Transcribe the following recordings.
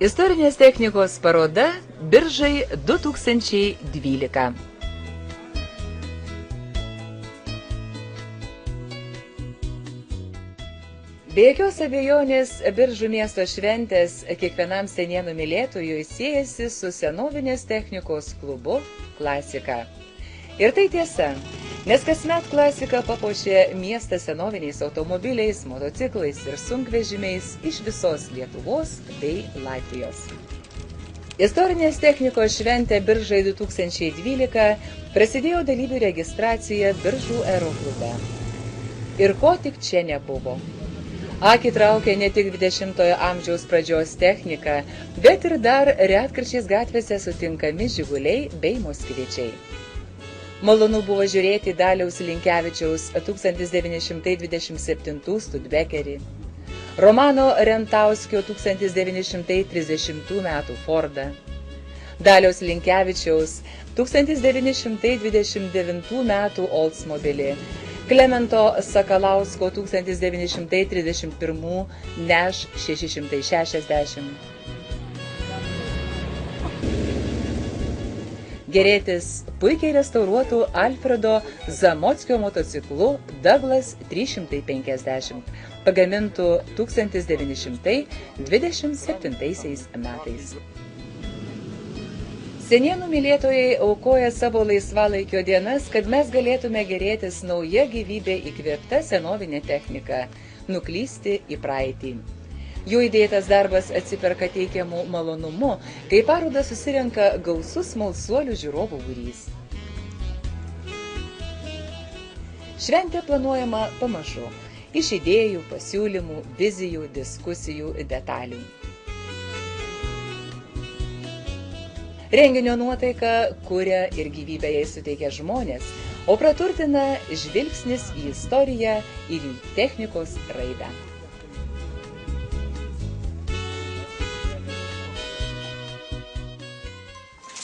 Istorinės technikos paroda Biržai 2012. Be jokios abejonės, Biržų miesto šventės kiekvienam senienų mylėtojui siejasi su senovinės technikos klubu Klasika. Ir tai tiesa, nes kasmet Klasika papuošia miestą senoviniais automobiliais, motociklais ir sunkvežimiais iš visos Lietuvos bei Latvijos. Istorinės technikos šventė Biržai 2012 prasidėjo dalyvių registracija Biržų aeroklube. Ir ko tik čia nebuvo. Akį traukia ne tik 20-ojo amžiaus pradžios technika, bet ir dar retkarčiais gatvėse sutinkami Žiguliai bei Moskvičiai. Malonu buvo žiūrėti Daliaus Linkevičiaus 1927 Studebakerį, Romano Rentauskio 1930 metų Fordą, Daliaus Linkevičiaus 1929 metų Oldsmobilį, Klemento Sakalausko 1931 Nash 660. Gerėtis puikiai restauruotų Alfredo Zamockio motociklu Douglas 350, pagamintų 1927 metais. Senienų mylėtojai aukoja savo laisvalaikio dienas, kad mes galėtume gerėtis nauja gyvybė įkvėpta senovinė technika, nuklysti į praeitį. Jų įdėtas darbas atsiperka teikiamų malonumu, kai parodą susirenka gausus smalsuolių žiūrovų būrys. Šventė planuojama pamažu, iš idėjų, pasiūlymų, vizijų, diskusijų, detalių. Renginio nuotaiką kuria ir gyvybę jai suteikia žmonės, o praturtina žvilgsnis į istoriją ir į technikos raidą.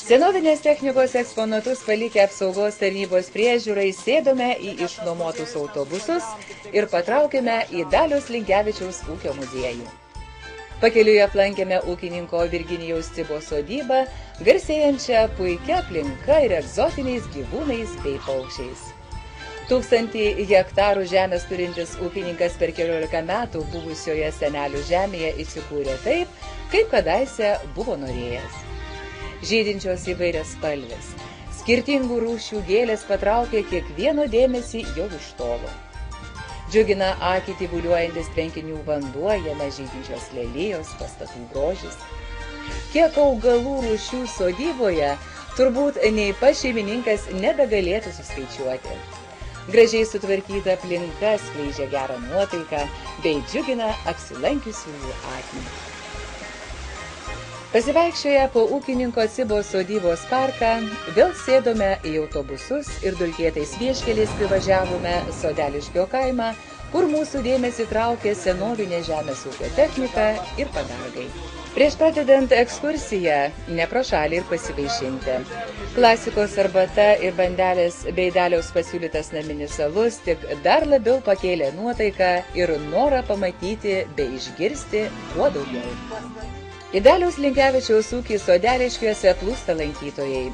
Senovinės technikos eksponatus palikę apsaugos tarnybos priežiūrai sėdome į išnuomotus autobusus ir patraukėme į Daliaus Linkevičiaus ūkio muziejų. Pakeliui aplankėme ūkininko Virginijaus Cibo sodybą, garsėjančią puikia aplinka ir egzotiniais gyvūnais bei paukščiais. 1000 hektarų žemės turintis ūkininkas per 14 metų buvusioje senelių žemėje įsikūrė taip, kaip kadaise buvo norėjęs. Žydinčios įvairias spalvės, skirtingų rūšių gėlės patraukė kiekvieno dėmesį jau iš tolo. Džiugina akį tyvuliuojantis tvenkinių vanduo, jame žydinčios lelijos, pastatų grožis. Kiek augalų rūšių sodyboje, turbūt nei pats šeimininkas nebegalėtų suskaičiuoti. Gražiai sutvarkyta aplinka skleidžia gerą nuotaiką bei džiugina apsilankiusiųjų akį. Pasivaikščioję po ūkininko Cibo sodybos parką, vėl sėdome į autobusus ir dulkėtais vieškeliais privažiavome Sodeliškio kaimą, kur mūsų dėmesį traukė senovinė žemės ūkio technika ir padargai. Prieš pradedant ekskursiją, ne pro šalį ir pasivaišinti. Klasikos arbata ir bandelės bei Daliaus pasiūlytas naminis alus tik dar labiau pakėlė nuotaiką ir norą pamatyti bei išgirsti kuo daugiau. Į Daliaus Linkevičiaus ūkį Sodeliškiuose plūsta lankytojai.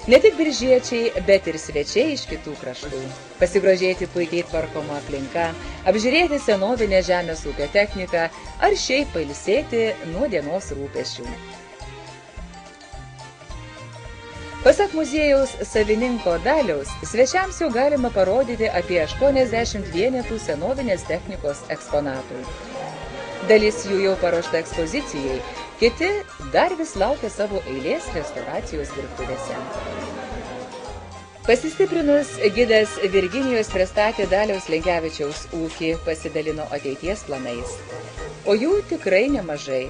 Ne tik biržiečiai, bet ir svečiai iš kitų kraštų. Pasigrožėti puikiai tvarkoma aplinka, apžiūrėti senovinę žemės ūkio techniką ar šiaip pailsėti nuo dienos rūpesčių. Pasak muziejaus savininko Daliaus, svečiams jau galima parodyti apie 80 vienetų senovinės technikos eksponatų. Dalis jų jau paruošta ekspozicijai, kiti dar vis laukia savo eilės restauracijos dirbtuvėse. Pasistiprinus, gidas Virginijos pristatė Daliaus Linkevičiaus ūkį, pasidalino ateities planais. O jų tikrai nemažai.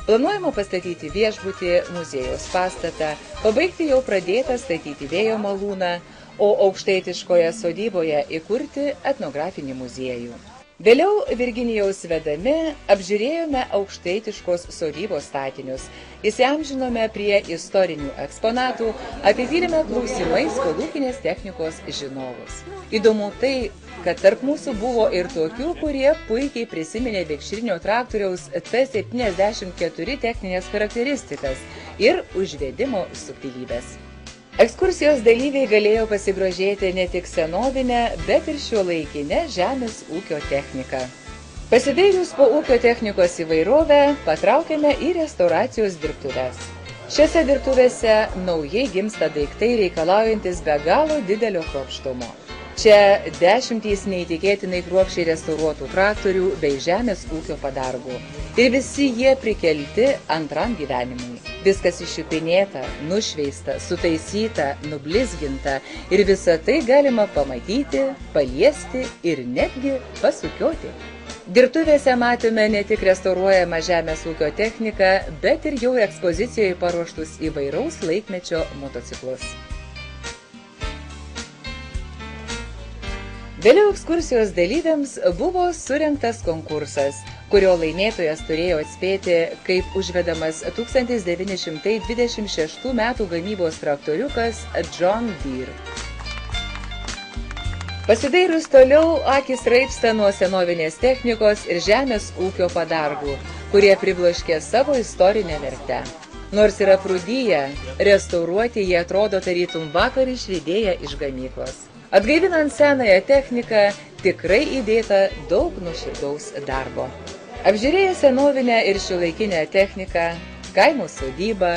Planuojama pastatyti viešbutį, muziejaus pastatą, pabaigti jau pradėtą statyti vėjo malūną, o aukštaitiškoje sodyboje įkurti etnografinį muziejų. Vėliau Virginijaus vedami apžiūrėjome aukštaitiškos sodybos statinius, įsiamžinome prie istorinių eksponatų, apipylėme klausimais kolūkinės technikos žinovus. Įdomu tai, kad tarp mūsų buvo ir tokių, kurie puikiai prisiminė vikšrinio traktoriaus T74 techninės charakteristikas ir užvedimo subtilybės. Ekskursijos dalyviai galėjo pasigrožėti ne tik senovinę, bet ir šiuolaikinę žemės ūkio techniką. Pasidairius po ūkio technikos įvairovę, patraukėme į restauracijos dirbtuves. Šiose dirbtuvėse naujai gimsta daiktai reikalaujantis be galo didelio kruopštumo. Čia dešimtys neįtikėtinai kruopščiai restauruotų traktorių bei žemės ūkio padargų. Ir visi jie prikelti antram gyvenimui. Viskas iščiupinėta, nušveista, sutaisyta, nublizginta ir visą tai galima pamatyti, paliesti ir netgi pasukioti. Dirbtuvėse matome ne tik restauruojamą žemės ūkio techniką, bet ir jau ekspozicijoje paruoštus įvairaus laikmečio motociklus. Vėliau ekskursijos dalyviams buvo surengtas konkursas, kurio laimėtojas turėjo atspėti, kaip užvedamas 1926 metų gamybos traktoriukas John Deere. Pasidairus toliau, akys raibsta nuo senovinės technikos ir žemės ūkio padargų, kurie pribloškė savo istorinę vertę. Nors yra prūdyję, restauruoti jie atrodo tarytum vakar išridėję iš gamyklos. Atgaivinant senąją techniką, tikrai įdėta daug nuoširdaus darbo. Apžiūrėję senovinę ir šiuolaikinę techniką, kaimo sodybą,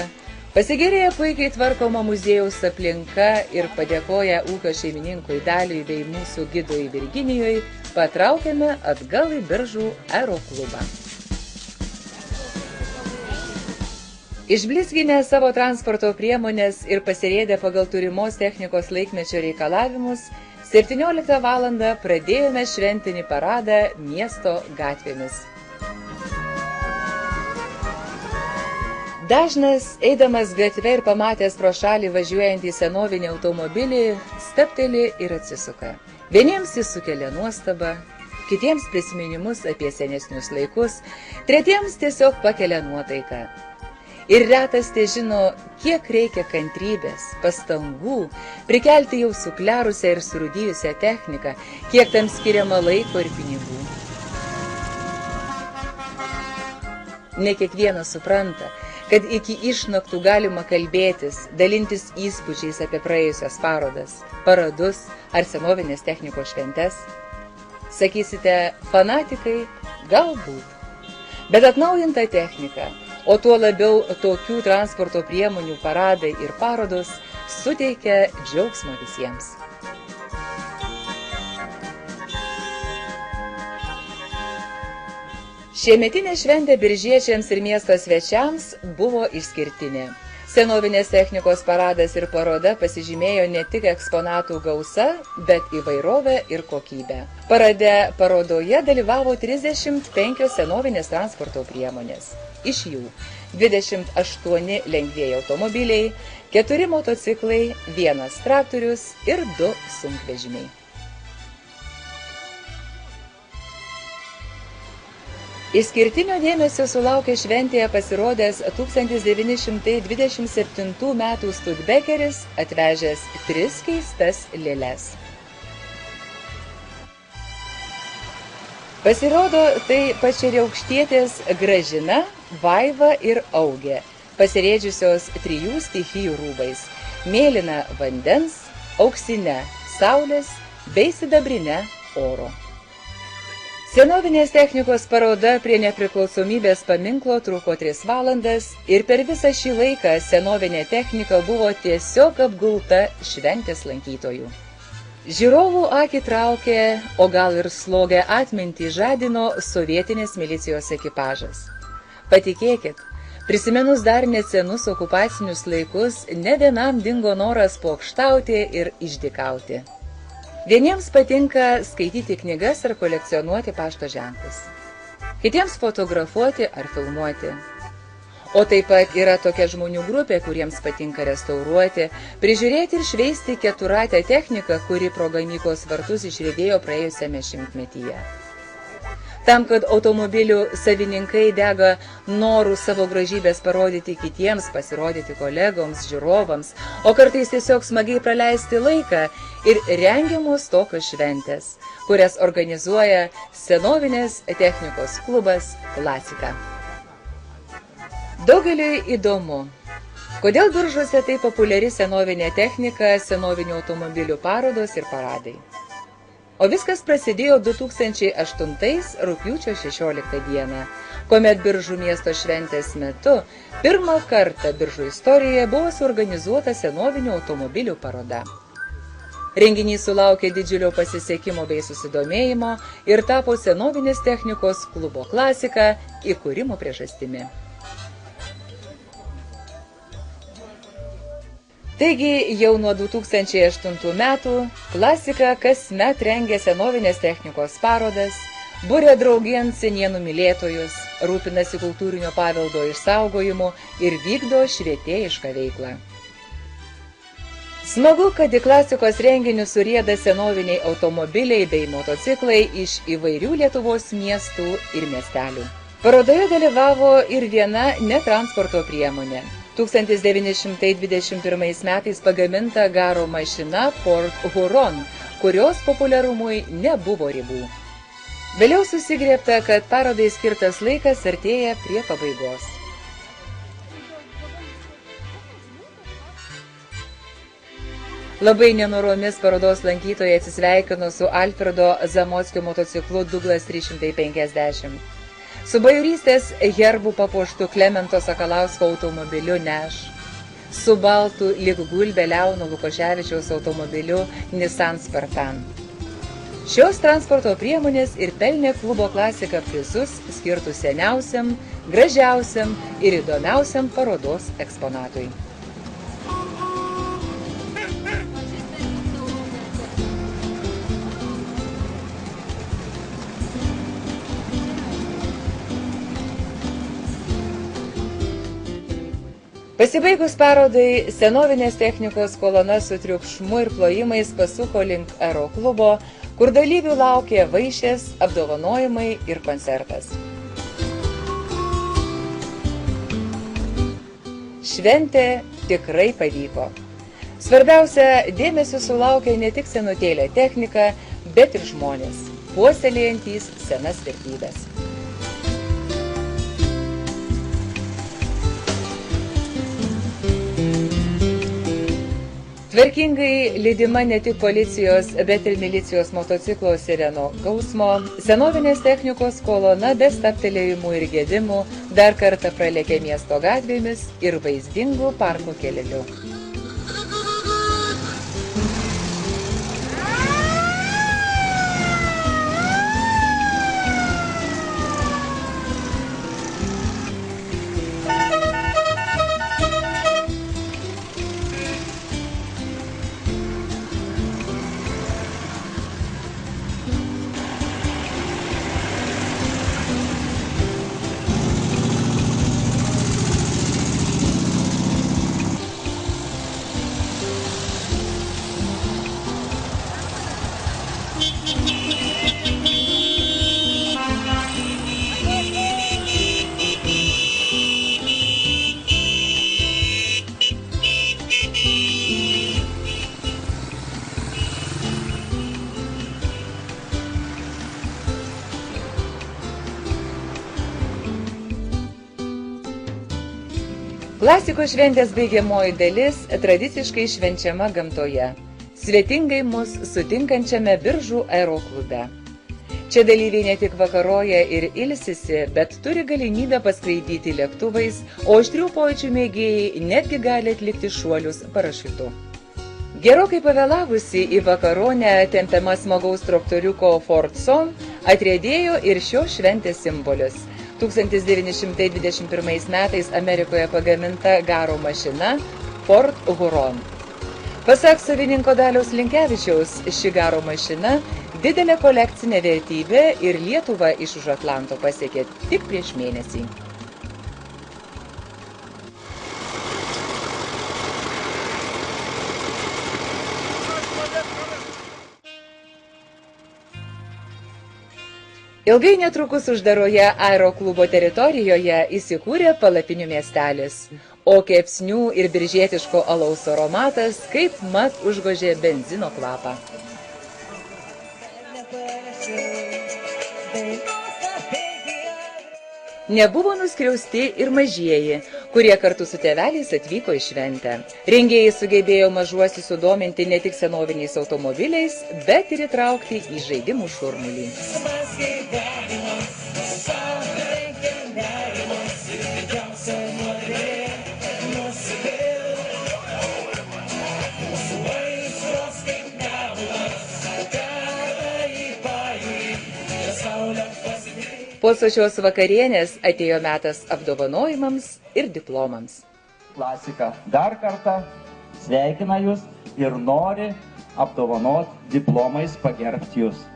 pasigėrėję puikiai tvarkoma muziejaus aplinka ir padėkoję ūkio šeimininkui Daliui bei mūsų gidui Virginijui, patraukėme atgal į Biržų aeroklubą. Išblizginę savo transporto priemonės ir pasirėdę pagal turimos technikos laikmečio reikalavimus, 17 valandą pradėjome šventinį paradą miesto gatvėmis. Dažnas, eidamas gatve ir pamatęs pro šalį važiuojantį senovinį automobilį, stabteli ir atsisuka. Vieniems jis sukelia nuostabą, kitiems prisiminimus apie senesnius laikus, tretiems tiesiog pakelia nuotaiką. Ir retas te žino, kiek reikia kantrybės, pastangų, prikelti jau suklerusią ir surūdijusią techniką, kiek tam skiriama laiko ir pinigų. Ne kiekvienas supranta, kad iki išnaktų galima kalbėtis, dalintis įspūdžiais apie praėjusias parodas, paradus ar senovinės technikos šventes. Sakysite, fanatikai, galbūt. Bet atnaujinta technika, o tuo labiau tokių transporto priemonių paradai ir parodos suteikia džiaugsmo visiems. Šiemetinė šventė biržiečiams ir miesto svečiams buvo išskirtinė. Senovinės technikos paradas ir paroda pasižymėjo ne tik eksponatų gausa, bet įvairovę ir kokybę. Parodoje dalyvavo 35 senovinės transporto priemonės. Iš jų 28 lengvieji automobiliai, 4 motociklai, 1 traktorius ir 2 sunkvežimiai. Išskirtinio dėmesio sulaukė šventėje pasirodęs 1927 metų Studebakeris, atvežęs 3 keistas lėles. Pasirodo, tai pačeriaukštietės Gražina, Vaiva ir Augė, pasirėdžiusios 3 stichijų rūbais – mėlyna vandens, auksine saulės bei sidabrine oro. Senovinės technikos paroda prie nepriklausomybės paminklo truko 3 valandas ir per visą šį laiką senovinė technika buvo tiesiog apgulta šventės lankytojų. Žiūrovų akį traukė, o gal ir slogę atmintį žadino sovietinės milicijos ekipažas. Patikėkit, prisimenus dar nesenus okupacinius laikus, ne vienam dingo noras pokštauti ir išdykauti. Vieniems patinka skaityti knygas ar kolekcionuoti pašto ženklus. Kitiems fotografuoti ar filmuoti. O taip pat yra tokia žmonių grupė, kuriems patinka restauruoti, prižiūrėti ir šveisti keturratę techniką, kuri pro gamyklos vartus išriedėjo praėjusiame šimtmetyje. Tam, kad automobilių savininkai dega norų savo gražybės parodyti kitiems, pasirodyti kolegoms, žiūrovams, o kartais tiesiog smagiai praleisti laiką ir rengiamos tokios šventės, kurias organizuoja senovinės technikos klubas Klasika. Daugeliui įdomu, kodėl Biržuose taip populiari senovinė technika, senovinių automobilių parodos ir paradai. O viskas prasidėjo 2008 rugpjūčio 16 dieną, kuomet Biržų miesto šventės metu pirmą kartą Biržų istorijoje buvo suorganizuota senovinių automobilių paroda. Renginys sulaukė didžiulio pasisekimo bei susidomėjimo ir tapo senovinės technikos klubo Klasika įkūrimo priežastimi. Taigi jau nuo 2008 metų Klasika kasmet rengia senovinės technikos parodas, buria draugėn senienų mylėtojus, rūpinasi kultūrinio paveldo išsaugojimu ir vykdo švietėjišką veiklą. Smagu, kad į Klasikos renginius surieda senoviniai automobiliai bei motociklai iš įvairių Lietuvos miestų ir miestelių. Parodoje dalyvavo ir viena netransporto priemonė. 1921 metais pagaminta garo mašina Ford Huron, kurios populiarumui nebuvo ribų. Vėliau susigriebta, kad parodai skirtas laikas artėja prie pabaigos. Labai nenoromis parodos lankytojai atsisveikino su Alfredo Zamockio motociklu Douglas 350. Su bajorystės herbų papuoštu Klemento Sakalausko automobiliu Neš, su baltu lyg gulbė Leono Lukoševičiaus automobiliu Nissan Spartan. Šios transporto priemonės ir pelnė klubo Klasika prizus skirtus seniausiam, gražiausiam ir įdomiausiam parodos eksponatui. Pasibaigus parodai, senovinės technikos kolona su triukšmu ir plojimais pasuko link aeroklubo, kur dalyvių laukė vaišės, apdovanojimai ir koncertas. Šventė tikrai pavyko. Svarbiausia, dėmesio sulaukė ne tik senutėlė technika, bet ir žmonės, puoselėjantys senas vertybes. Tvarkingai lydima ne tik policijos, bet ir milicijos motociklo sireno gausmo, senovinės technikos kolona be stabtelėjimų ir gedimų dar kartą pralėkė miesto gatvėmis ir vaizdingų parko keleliu. Klasikos šventės baigiamoji dalis tradiciškai švenčiama gamtoje, svetingai mus sutinkančiame Biržų aeroklube. Čia dalyviai ne tik vakaroja ir ilsisi, bet turi galimybę paskraidyti lėktuvais, o aštrių pojūčių mėgėjai netgi gali atlikti šuolius parašiutu. Gerokai pavėlavusi į vakaronę tempiama smagaus traktoriuko Ford Son atriedėjo ir šios šventės simbolis. 1921 metais Amerikoje pagaminta garo mašina Ford Huron. Pasak savininko Daliaus Linkevičiaus, ši garo mašina didelė kolekcinė vertybė ir Lietuvą iš už Atlanto pasiekė tik prieš mėnesį. Ilgai netrukus uždaroje aeroklubo teritorijoje įsikūrė palapinių miestelis, o kepsnių ir biržietiško alaus aromatas kaip mat užgožė benzino kvapą. Nebuvo nuskriausti ir mažieji, kurie kartu su tėveliais atvyko į šventę. Rengėjai sugebėjo mažuosius sudominti ne tik senoviniais automobiliais, bet ir įtraukti į žaidimų šurmulį. Po sočios vakarienės atėjo metas apdovanojimams ir diplomams. Klasika dar kartą sveikina jūs ir nori apdovanoti diplomais pagerbti jūs.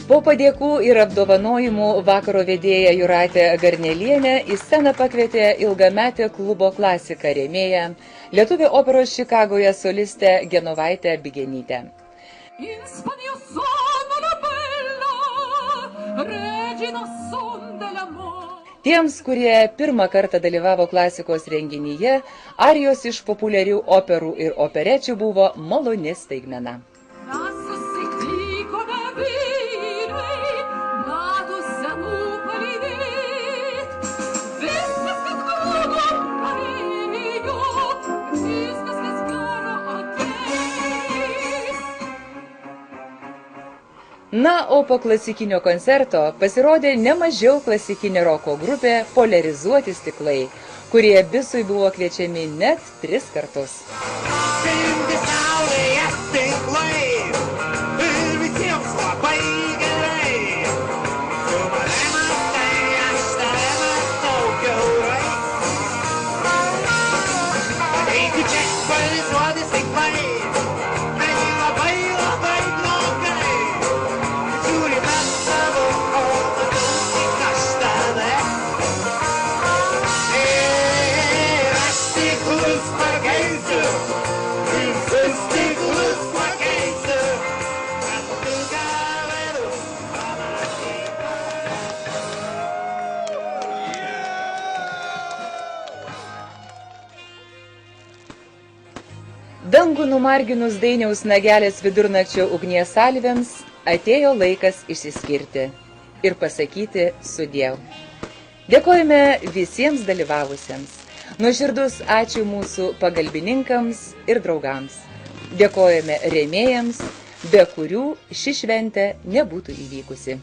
Po padėkų ir apdovanojimų vakaro vedėja Jūratė Garnelienė į sceną pakvietė ilgametę klubo Klasika rėmėją, lietuvė operos Čikagoje solistę Genovaitę Bigenytę. Tiems, kurie pirmą kartą dalyvavo klasikos renginyje, arijos iš populiarių operų ir operečių buvo maloni staigmena. Na, o po klasikinio koncerto pasirodė nemažiau klasikinė roko grupė Poliarizuoti stiklai, kurie bisui buvo kviečiami net 3 kartus. stiklus pakeisiu, visus stiklus pakeisiu. Dangų numarginus Dainiaus Nagelės vidurnakčio ugnies salvėms atėjo laikas išsiskirti ir pasakyti sudiev. Dėkojame visiems dalyvavusiems. Nuoširdus ačiū mūsų pagalbininkams ir draugams. Dėkojame rėmėjams, be kurių ši šventė nebūtų įvykusi.